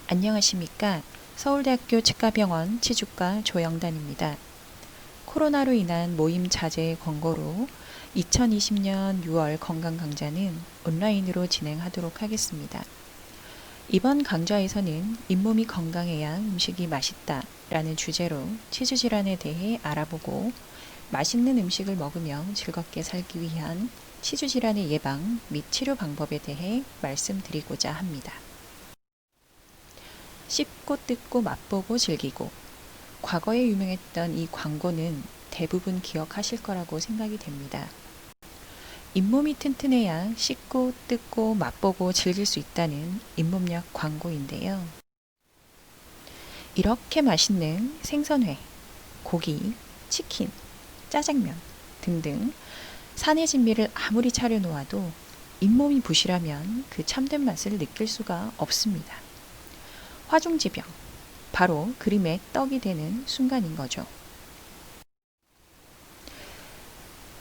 안녕하십니까. 서울대학교 치과병원 치주과 조영단입니다. 코로나로 인한 모임 자제 권고로 2020년 6월 건강강좌는 온라인으로 진행하도록 하겠습니다. 이번 강좌에서는 잇몸이 건강해야 음식이 맛있다 라는 주제로 치주질환에 대해 알아보고 맛있는 음식을 먹으며 즐겁게 살기 위한 치주질환의 예방 및 치료 방법에 대해 말씀드리고자 합니다. 씹고 뜯고 맛보고 즐기고. 과거에 유명했던 이 광고는 대부분 기억하실 거라고 생각이 됩니다. 잇몸이 튼튼해야 씹고 뜯고 맛보고 즐길 수 있다는 잇몸약 광고인데요. 이렇게 맛있는 생선회, 고기, 치킨, 짜장면 등등 산의 진미를 아무리 차려놓아도 잇몸이 부실하면 그 참된 맛을 느낄 수가 없습니다. 화중지병, 바로 그림의 떡이 되는 순간인 거죠.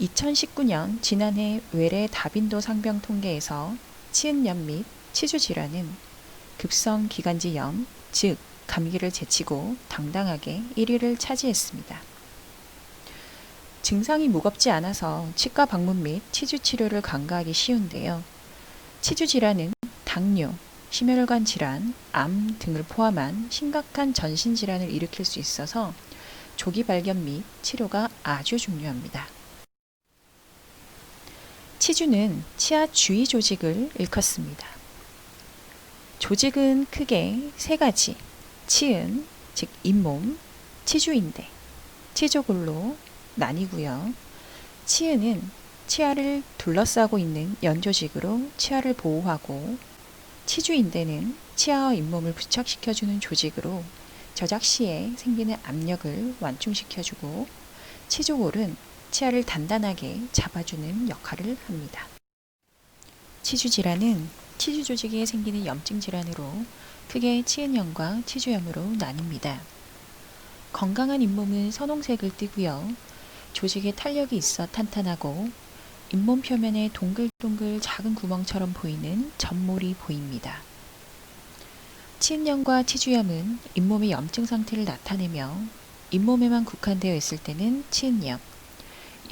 2019년 지난해 외래 다빈도 상병 통계에서 치은염 및 치주질환은 급성 기관지염, 즉 감기를 제치고 당당하게 1위를 차지했습니다. 증상이 무겁지 않아서 치과 방문 및 치주 치료를 간과하기 쉬운데요. 치주질환은 당뇨, 심혈관 질환, 암 등을 포함한 심각한 전신 질환을 일으킬 수 있어서 조기 발견 및 치료가 아주 중요합니다. 치주는 치아 주위 조직을 일컫습니다. 조직은 크게 세 가지, 치은, 즉 잇몸, 치주인대, 치조골로 나뉘고요. 치은은 치아를 둘러싸고 있는 연조직으로 치아를 보호하고, 치주인대는 치아와 잇몸을 부착시켜주는 조직으로 저작 시에 생기는 압력을 완충시켜주고, 치조골은 치아를 단단하게 잡아주는 역할을 합니다. 치주질환은 치주 조직에 생기는 염증 질환으로 크게 치은염과 치주염으로 나뉩니다. 건강한 잇몸은 선홍색을 띠고요. 조직에 탄력이 있어 탄탄하고 잇몸 표면에 동글동글 작은 구멍처럼 보이는 점몰이 보입니다. 치은염과 치주염은 잇몸의 염증 상태를 나타내며 잇몸에만 국한되어 있을 때는 치은염,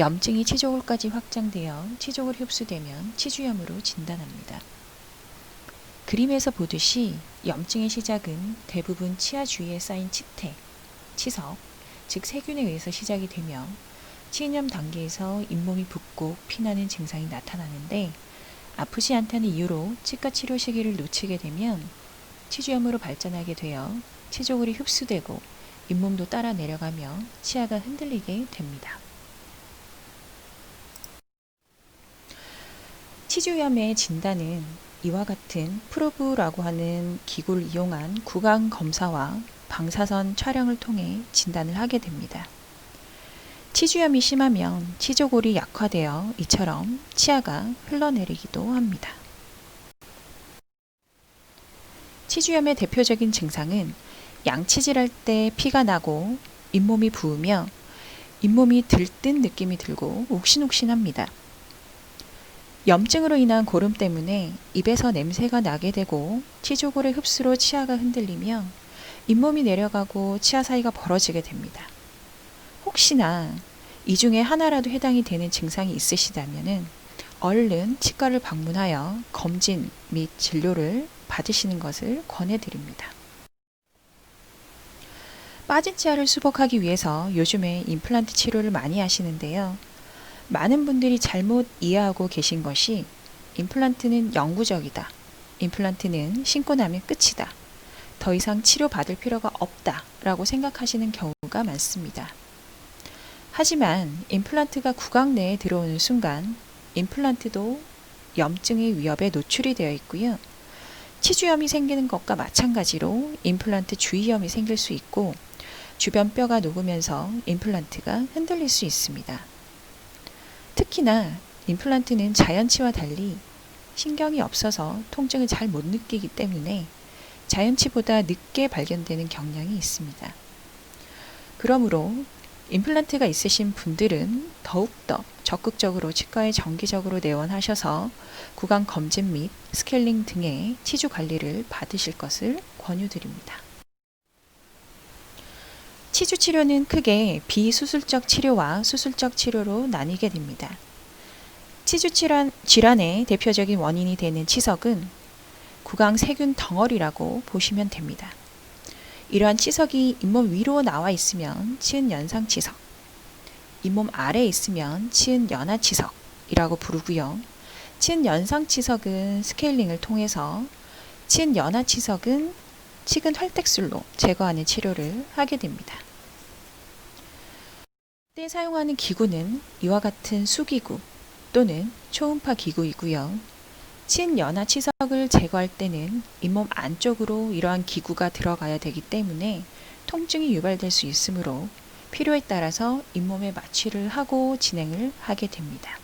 염증이 치조골까지 확장되어 치조골 흡수되면 치주염으로 진단합니다. 그림에서 보듯이 염증의 시작은 대부분 치아 주위에 쌓인 치태, 치석, 즉 세균에 의해서 시작이 되며 치은염 단계에서 잇몸이 붓고 피나는 증상이 나타나는데, 아프지 않다는 이유로 치과 치료 시기를 놓치게 되면 치주염으로 발전하게 되어 치조골이 흡수되고 잇몸도 따라 내려가며 치아가 흔들리게 됩니다. 치주염의 진단은 이와 같은 프로브라고 하는 기구를 이용한 구강 검사와 방사선 촬영을 통해 진단을 하게 됩니다. 치주염이 심하면 치조골이 약화되어 이처럼 치아가 흘러내리기도 합니다. 치주염의 대표적인 증상은 양치질할 때 피가 나고 잇몸이 부으며 잇몸이 들뜬 느낌이 들고 욱신욱신합니다. 염증으로 인한 고름 때문에 입에서 냄새가 나게 되고 치조골의 흡수로 치아가 흔들리며 잇몸이 내려가고 치아 사이가 벌어지게 됩니다. 혹시나 이 중에 하나라도 해당이 되는 증상이 있으시다면 얼른 치과를 방문하여 검진 및 진료를 받으시는 것을 권해드립니다. 빠진 치아를 수복하기 위해서 요즘에 임플란트 치료를 많이 하시는데요. 많은 분들이 잘못 이해하고 계신 것이 임플란트는 영구적이다. 임플란트는 신고 나면 끝이다. 더 이상 치료받을 필요가 없다 라고 생각하시는 경우가 많습니다. 하지만 임플란트가 구강 내에 들어오는 순간 임플란트도 염증의 위협에 노출이 되어 있고요. 치주염이 생기는 것과 마찬가지로 임플란트 주위염이 생길 수 있고 주변 뼈가 녹으면서 임플란트가 흔들릴 수 있습니다. 특히나 임플란트는 자연치와 달리 신경이 없어서 통증을 잘 못 느끼기 때문에 자연치보다 늦게 발견되는 경향이 있습니다. 그러므로 임플란트가 있으신 분들은 더욱더 적극적으로 치과에 정기적으로 내원하셔서 구강 검진 및 스케일링 등의 치주 관리를 받으실 것을 권유드립니다. 치주 치료는 크게 비수술적 치료와 수술적 치료로 나뉘게 됩니다. 치주 질환의 대표적인 원인이 되는 치석은 구강 세균 덩어리라고 보시면 됩니다. 이러한 치석이 잇몸 위로 나와 있으면 치은 연상 치석, 잇몸 아래에 있으면 치은 연하 치석이라고 부르고요. 치은 연상 치석은 스케일링을 통해서, 치은 연하 치석은 치근 활택술로 제거하는 치료를 하게 됩니다. 이때 사용하는 기구는 이와 같은 수기구 또는 초음파 기구이고요. 치은 연하 치석을 제거할 때는 잇몸 안쪽으로 이러한 기구가 들어가야 되기 때문에 통증이 유발될 수 있으므로 필요에 따라서 잇몸에 마취를 하고 진행을 하게 됩니다.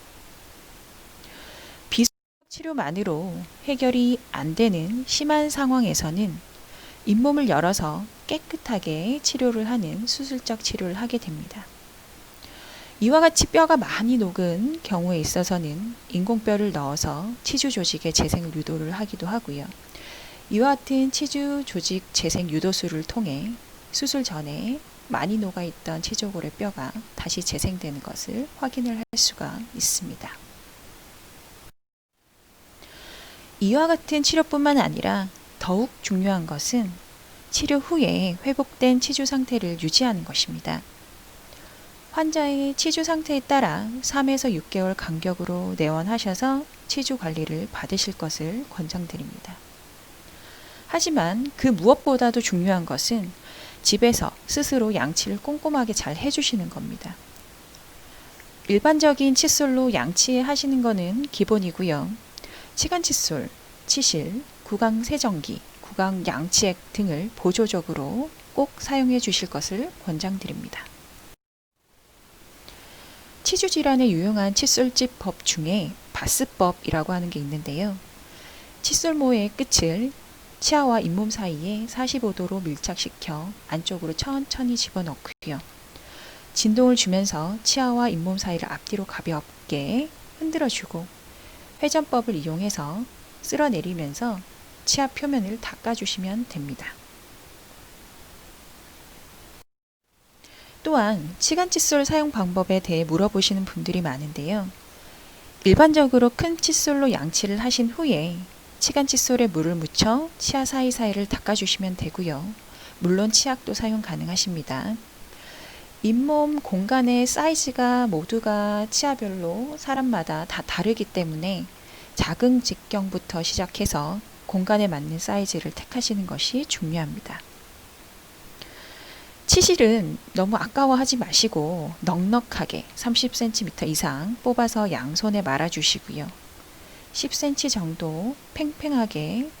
비수술적 치료만으로 해결이 안 되는 심한 상황에서는 잇몸을 열어서 깨끗하게 치료를 하는 수술적 치료를 하게 됩니다. 이와 같이 뼈가 많이 녹은 경우에 있어서는 인공뼈를 넣어서 치주 조직의 재생 유도를 하기도 하고요. 이와 같은 치주 조직 재생 유도술을 통해 수술 전에 많이 녹아있던 치조골의 뼈가 다시 재생되는 것을 확인을 할 수가 있습니다. 이와 같은 치료뿐만 아니라 더욱 중요한 것은 치료 후에 회복된 치주 상태를 유지하는 것입니다. 환자의 치주 상태에 따라 3에서 6개월 간격으로 내원하셔서 치주 관리를 받으실 것을 권장드립니다. 하지만 그 무엇보다도 중요한 것은 집에서 스스로 양치를 꼼꼼하게 잘 해주시는 겁니다. 일반적인 칫솔로 양치하시는 것은 기본이고요. 치간 칫솔, 치실, 구강 세정기, 구강 양치액 등을 보조적으로 꼭 사용해 주실 것을 권장드립니다. 치주 질환에 유용한 칫솔질법 중에 바스법이라고 하는 게 있는데요. 칫솔모의 끝을 치아와 잇몸 사이에 45도로 밀착시켜 안쪽으로 천천히 집어넣고요. 진동을 주면서 치아와 잇몸 사이를 앞뒤로 가볍게 흔들어주고 회전법을 이용해서 쓸어내리면서 치아 표면을 닦아주시면 됩니다. 또한 치간 칫솔 사용 방법에 대해 물어보시는 분들이 많은데요. 일반적으로 큰 칫솔로 양치를 하신 후에 치간 칫솔에 물을 묻혀 치아 사이사이를 닦아주시면 되고요. 물론 치약도 사용 가능하십니다. 잇몸 공간의 사이즈가 모두가 치아별로 사람마다 다 다르기 때문에 작은 직경부터 시작해서 공간에 맞는 사이즈를 택하시는 것이 중요합니다. 치실은 너무 아까워하지 마시고 넉넉하게 30cm 이상 뽑아서 양손에 말아주시고요. 10cm 정도 팽팽하게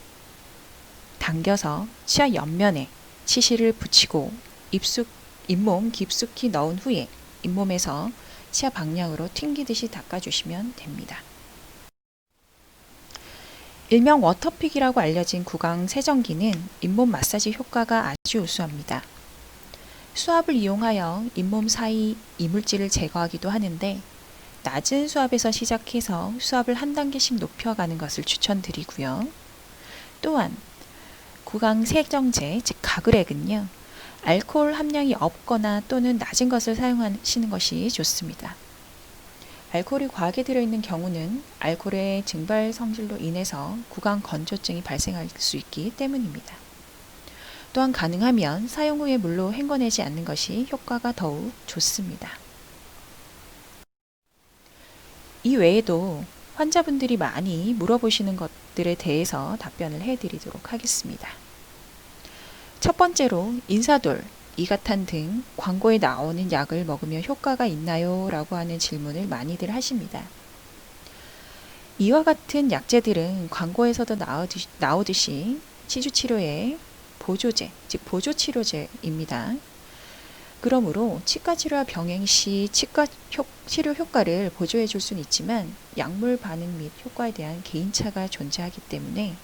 당겨서 치아 옆면에 치실을 붙이고 잇몸 깊숙이 넣은 후에 잇몸에서 치아 방향으로 튕기듯이 닦아주시면 됩니다. 일명 워터픽이라고 알려진 구강 세정기는 잇몸 마사지 효과가 아주 우수합니다. 수압을 이용하여 잇몸 사이 이물질을 제거하기도 하는데 낮은 수압에서 시작해서 수압을 한 단계씩 높여가는 것을 추천드리고요. 또한 구강 세정제, 즉 가글액은요. 알코올 함량이 없거나 또는 낮은 것을 사용하시는 것이 좋습니다. 알코올이 과하게 들어있는 경우는 알코올의 증발 성질로 인해서 구강 건조증이 발생할 수 있기 때문입니다. 또한 가능하면 사용 후에 물로 헹궈내지 않는 것이 효과가 더욱 좋습니다. 이 외에도 환자분들이 많이 물어보시는 것들에 대해서 답변을 해드리도록 하겠습니다. 첫 번째로 인사돌, 이가탄 등 광고에 나오는 약을 먹으면 효과가 있나요? 라고 하는 질문을 많이들 하십니다. 이와 같은 약재들은 광고에서도 나오듯이 치주치료의 보조제, 즉 보조치료제입니다. 그러므로 치과치료와 병행 시 치과 치료 효과를 보조해 줄 수는 있지만 약물 반응 및 효과에 대한 개인차가 존재하기 때문에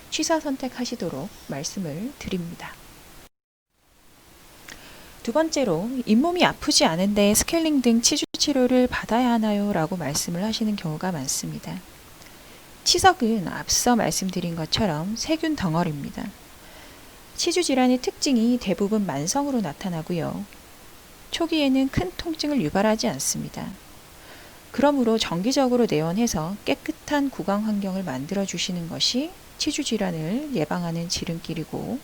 취사 선택하시도록 말씀을 드립니다. 두 번째로 잇몸이 아프지 않은데 스케일링 등 치주 치료를 받아야 하나요? 라고 말씀을 하시는 경우가 많습니다. 치석은 앞서 말씀드린 것처럼 세균 덩어리입니다. 치주 질환의 특징이 대부분 만성으로 나타나고요. 초기에는 큰 통증을 유발하지 않습니다. 그러므로 정기적으로 내원해서 깨끗한 구강 환경을 만들어 주시는 것이 치주 질환을 예방하는 지름길이고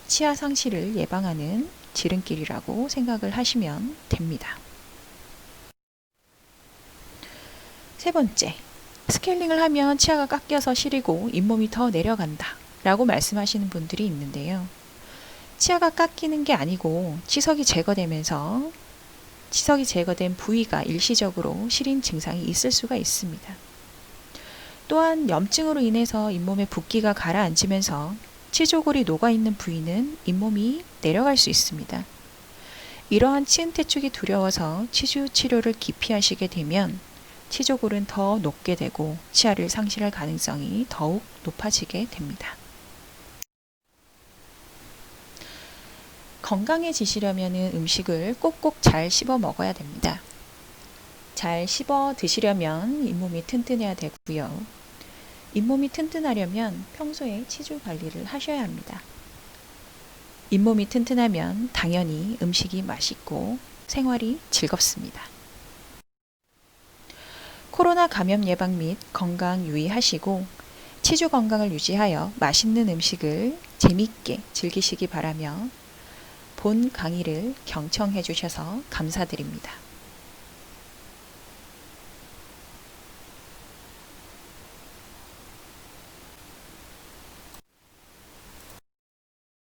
치아 상실을 예방하는 지름길이라고 생각을 하시면 됩니다. 세 번째, 스케일링을 하면 치아가 깎여서 시리고 잇몸이 더 내려간다 라고 말씀하시는 분들이 있는데요. 치아가 깎이는 게 아니고 치석이 제거되면서 치석이 제거된 부위가 일시적으로 시린 증상이 있을 수가 있습니다. 또한 염증으로 인해서 잇몸에 붓기가 가라앉으면서 치조골이 녹아있는 부위는 잇몸이 내려갈 수 있습니다. 이러한 치은퇴축이 두려워서 치주 치료를 기피하시게 되면 치조골은 더 녹게 되고 치아를 상실할 가능성이 더욱 높아지게 됩니다. 건강해지시려면 음식을 꼭꼭 잘 씹어 먹어야 됩니다. 잘 씹어 드시려면 잇몸이 튼튼해야 되고요. 잇몸이 튼튼하려면 평소에 치주 관리를 하셔야 합니다. 잇몸이 튼튼하면 당연히 음식이 맛있고 생활이 즐겁습니다. 코로나 감염 예방 및 건강 유의하시고 치주 건강을 유지하여 맛있는 음식을 재미있게 즐기시기 바라며 본 강의를 경청해 주셔서 감사드립니다.